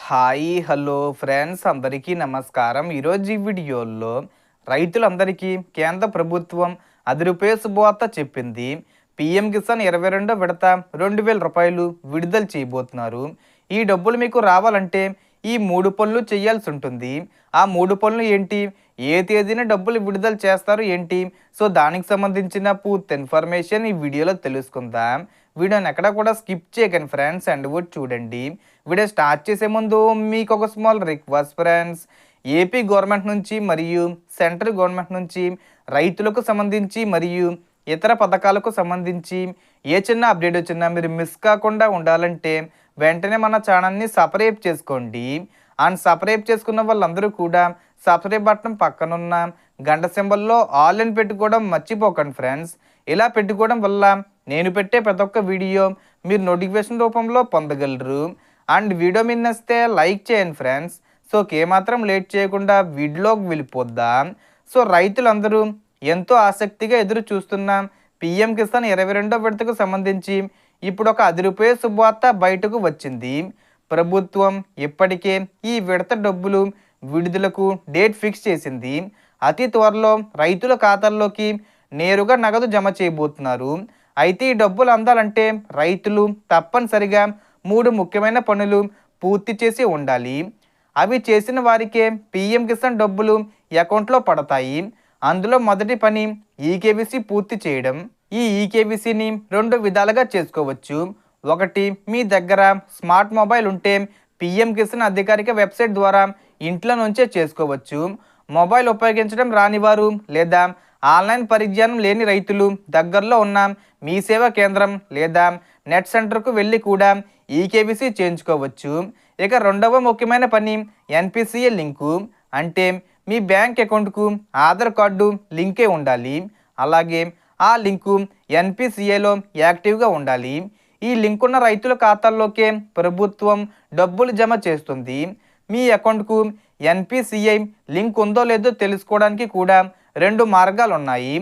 Hi hello friends అందరికీ నమస్కారం. ఈరోజు ఈ వీడియోలో రైతులందరికీ కేంద్ర ప్రభుత్వం రూ. 10 శుభవార్త చెప్పింది. పీఎం కిసాన్ 22వ విడత రూ. 2000 విడుదల చేయబోతున్నారు. ఈ డబ్బులు మీకు రావాలంటే ఈ 3 పనులు చేయాల్సి ఉంటుంది. ఆ 3 పనులు ఏంటి, ఏ తేదీన డబ్బులు విడుదల చేస్తారు ఏంటి, సో దానికి సంబంధించిన పూర్తి ఇన్ఫర్మేషన్ ఈ వీడియోలో తెలుసుకుందాం. వీడియోని ఎక్కడ కూడా స్కిప్ చేయకండి ఫ్రెండ్స్, అండ్ కూడా చూడండి. వీడియో స్టార్ట్ చేసే ముందు మీకు ఒక small request friends, AP government నుంచి మరియు సెంట్రల్ గవర్నమెంట్ నుంచి రైతులకు సంబంధించి మరియు ఇతర పథకాలకు సంబంధించి ఏ చిన్న అప్డేట్ వచ్చినా మీరు మిస్ కాకుండా ఉండాలంటే వెంటనే మన ఛానల్ని సబ్స్క్రైబ్ చేసుకోండి. అండ్ సబ్స్క్రైబ్ చేసుకున్న వాళ్ళందరూ కూడా సబ్స్క్రైబ్ బటన్ పక్కనున్న గంట సింబల్లో ఆల్ అని పెట్టుకోవడం మర్చిపోకండి ఫ్రెండ్స్. ఇలా పెట్టుకోవడం వల్ల నేను పెట్టే ప్రతి ఒక్క వీడియో మీరు నోటిఫికేషన్ రూపంలో పొందగలరు. అండ్ వీడియో మీద నచ్చితే లైక్ చేయండి ఫ్రెండ్స్. సో ఏమాత్రం లేట్ చేయకుండా వీడియోకి వెళ్ళిపోద్దాం. సో రైతులందరూ ఎంతో ఆసక్తిగా ఎదురు చూస్తున్నాం పీఎం కిసాన్ 22వ విడతకు సంబంధించి ఇప్పుడు ఒక రూ. 10 శుభవార్త బయటకు వచ్చింది. ప్రభుత్వం ఇప్పటికే ఈ విడత డబ్బులు విడుదలకు డేట్ ఫిక్స్ చేసింది. అతి త్వరలో రైతుల ఖాతాల్లోకి నేరుగా నగదు జమ చేయబోతున్నారు. అయితే ఈ డబ్బులు అందాలంటే రైతులు తప్పనిసరిగా 3 ముఖ్యమైన పనులు పూర్తి చేసి ఉండాలి. అవి చేసిన వారికే పీఎం కిసాన్ డబ్బులు అకౌంట్లో పడతాయి. అందులో మొదటి పని ఈకేవీసీ పూర్తి చేయడం. ఈ ఈకేవీసీని 2 విధాలుగా చేసుకోవచ్చు. ఒకటి, మీ దగ్గర స్మార్ట్ మొబైల్ ఉంటే పీఎం కిసాన్ అధికారిక వెబ్సైట్ ద్వారా ఇంట్లో నుంచే చేసుకోవచ్చు. మొబైల్ ఉపయోగించడం రానివారు లేదా ఆన్లైన్ పరిజ్ఞానం లేని రైతులు దగ్గరలో ఉన్న మీ సేవా కేంద్రం లేదా నెట్ సెంటర్కు వెళ్ళి కూడా ఈకేవీసీ చేయించుకోవచ్చు. ఇక రెండవ ముఖ్యమైన పని ఎన్పిసిఏ లింకు. అంటే మీ బ్యాంక్ అకౌంట్కు ఆధార్ కార్డు లింకే ఉండాలి. అలాగే ఆ లింకు ఎన్పిసిఏలో యాక్టివ్గా ఉండాలి. ఈ లింక్ ఉన్న రైతుల ఖాతాల్లోకే ప్రభుత్వం డబ్బులు జమ చేస్తుంది. మీ అకౌంట్కు ఎన్పిసిఐ లింక్ ఉందో లేదో తెలుసుకోవడానికి కూడా 2 మార్గాలు ఉన్నాయి.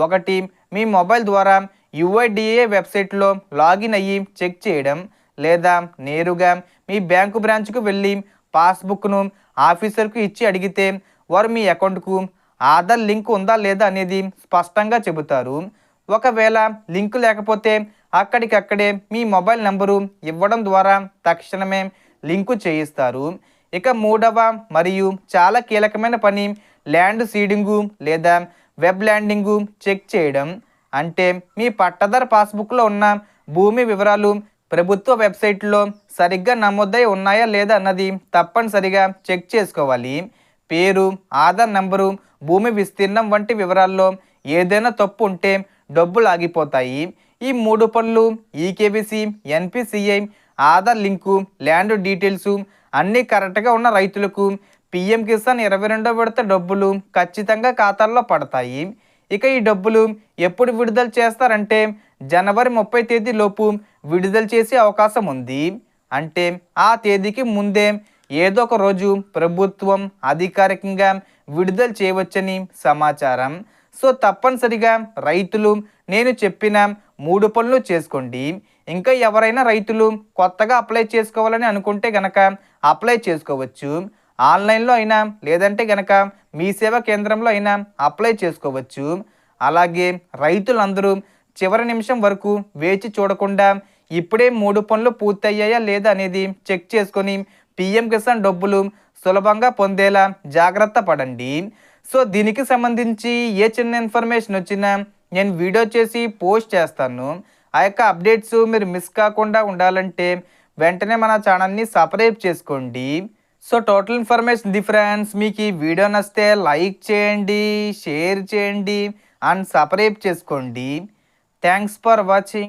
ఒకటి, మీ మొబైల్ ద్వారా యుఐడిఏ వెబ్సైట్లో లాగిన్ అయ్యి చెక్ చేయడం, లేదా నేరుగా మీ బ్యాంకు బ్రాంచ్కు వెళ్ళి పాస్బుక్ను ఆఫీసర్కు ఇచ్చి అడిగితే వారు మీ అకౌంట్కు ఆధార్ లింక్ ఉందా లేదా అనేది స్పష్టంగా చెబుతారు. ఒకవేళ లింక్ లేకపోతే అక్కడికక్కడే మీ మొబైల్ నెంబరు ఇవ్వడం ద్వారా తక్షణమే లింకు చేయిస్తారు. ఇక మూడవ మరియు చాలా కీలకమైన పని ల్యాండ్ సీడింగు లేదా వెబ్ ల్యాండింగు చెక్ చేయడం. అంటే మీ పట్టాదారు పాస్బుక్లో ఉన్న భూమి వివరాలు ప్రభుత్వ వెబ్సైట్లో సరిగ్గా నమోదై ఉన్నాయా లేదా అన్నది తప్పనిసరిగా చెక్ చేసుకోవాలి. పేరు, ఆధార్ నెంబరు, భూమి విస్తీర్ణం వంటి వివరాల్లో ఏదైనా తప్పు ఉంటే డబ్బులు ఆగిపోతాయి. ఈ 3 పనులు eKYC, NPCI, Aadhaar link, land details అన్నీ కరెక్ట్గా ఉన్న రైతులకు పీఎం కిసాన్ 22వ విడత డబ్బులు ఖచ్చితంగా ఖాతాల్లో పడతాయి. ఇక ఈ డబ్బులు ఎప్పుడు విడుదల చేస్తారంటే జనవరి 30 తేదీ లోపు విడుదల చేసే అవకాశం ఉంది. అంటే ఆ తేదీకి ముందే ఏదో ఒక రోజు ప్రభుత్వం అధికారికంగా విడుదల చేయవచ్చని సమాచారం. సో తప్పనిసరిగా రైతులు నేను చెప్పిన 3 పనులు చేసుకోండి. ఇంకా ఎవరైనా రైతులు కొత్తగా అప్లై చేసుకోవాలని అనుకుంటే గనక అప్లై చేసుకోవచ్చు. ఆన్లైన్లో అయినా లేదంటే గనక మీ సేవా కేంద్రంలో అయినా అప్లై చేసుకోవచ్చు. అలాగే రైతులందరూ చివరి నిమిషం వరకు వేచి చూడకుండా ఇప్పుడే 3 పనులు పూర్తయ్యాయా లేదా అనేది చెక్ చేసుకొని పీఎం కిసాన్ డబ్బులు సులభంగా పొందేలా జాగ్రత్త పడండి. సో దీనికి సంబంధించి ఏ చిన్న ఇన్ఫర్మేషన్ వచ్చినా నేను వీడియో చేసి పోస్ట్ చేస్తాను. ఆ యొక్క అప్డేట్స్ మీరు మిస్ కాకుండా ఉండాలంటే వెంటనే మన ఛానల్ని సబ్స్క్రైబ్ చేసుకోండి. So total information the friends. మీకు ఈ వీడియో నచ్చితే లైక్ చేయండి, షేర్ చేయండి అండ్ సబ్స్క్రైబ్ చేసుకోండి. Thanks for watching.